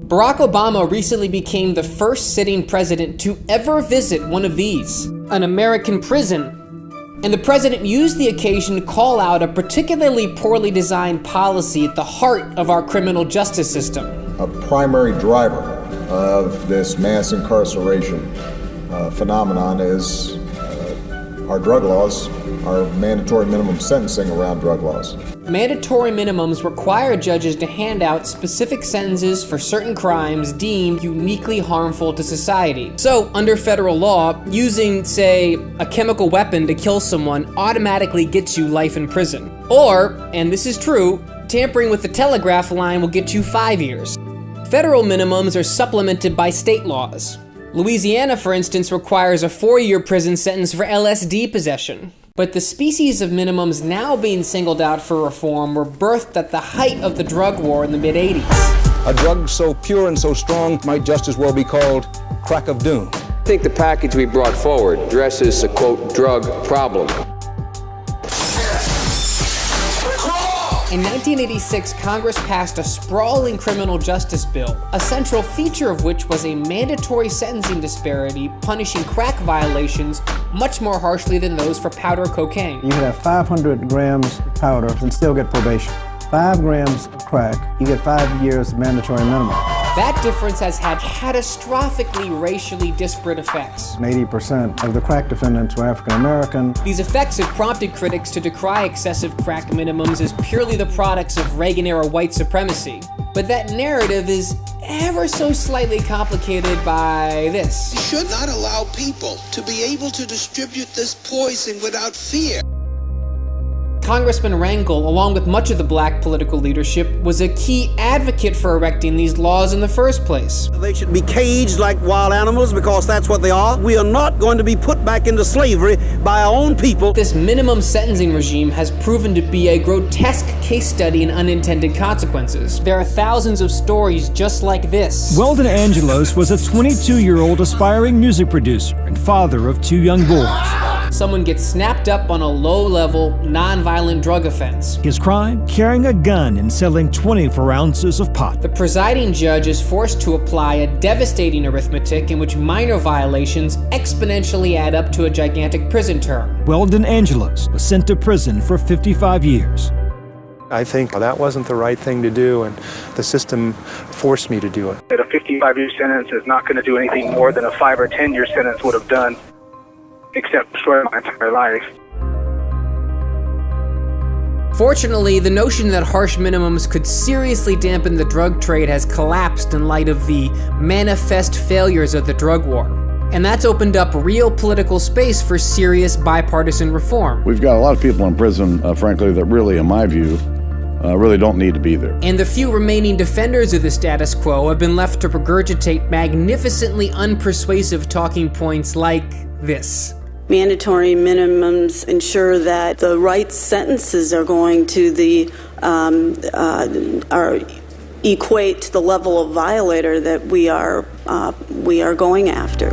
Barack Obama recently became the first sitting president to ever visit one of these, an American prison. And the president used the occasion to call out a particularly poorly designed policy at the heart of our criminal justice system. A primary driver of this mass incarceration phenomenon is our drug laws, our mandatory minimum sentencing around drug laws. Mandatory minimums require judges to hand out specific sentences for certain crimes deemed uniquely harmful to society. So, under federal law, using, say, a chemical weapon to kill someone automatically gets you life in prison. Or, and this is true, tampering with the telegraph line will get you 5 years. Federal minimums are supplemented by state laws. Louisiana, for instance, requires a 4-year prison sentence for LSD possession. But the species of minimums now being singled out for reform were birthed at the height of the drug war in the mid-'80s. A drug so pure and so strong might just as well be called crack of doom. I think the package we brought forward addresses the, quote, drug problem. In 1986, Congress passed a sprawling criminal justice bill, a central feature of which was a mandatory sentencing disparity punishing crack violations much more harshly than those for powder cocaine. You can have 500 grams of powder and still get probation. 5 grams of crack, you get 5 years mandatory minimum. That difference has had catastrophically racially disparate effects. 80% of the crack defendants were African American. These effects have prompted critics to decry excessive crack minimums as purely the products of Reagan-era white supremacy. But that narrative is ever so slightly complicated by this. We should not allow people to be able to distribute this poison without fear. Congressman Rangel, along with much of the black political leadership, was a key advocate for erecting these laws in the first place. They should be caged like wild animals because that's what they are. We are not going to be put back into slavery by our own people. This minimum sentencing regime has proven to be a grotesque case study in unintended consequences. There are thousands of stories just like this. Weldon Angelos was a 22-year-old aspiring music producer and father of 2 young boys. Someone gets snapped up on a low-level, non-violent drug offense. His crime? Carrying a gun and selling 24 ounces of pot. The presiding judge is forced to apply a devastating arithmetic in which minor violations exponentially add up to a gigantic prison term. Weldon Angelos was sent to prison for 55 years. I think that wasn't the right thing to do, and the system forced me to do it. That a 55-year sentence is not going to do anything more than a 5 or 10-year sentence would have done, except destroy my entire life. Fortunately, the notion that harsh minimums could seriously dampen the drug trade has collapsed in light of the manifest failures of the drug war. And that's opened up real political space for serious bipartisan reform. We've got a lot of people in prison, frankly, that really, in my view, really don't need to be there. And the few remaining defenders of the status quo have been left to regurgitate magnificently unpersuasive talking points like this. Mandatory minimums ensure that the right sentences are going to equate to the level of violator that we are going after.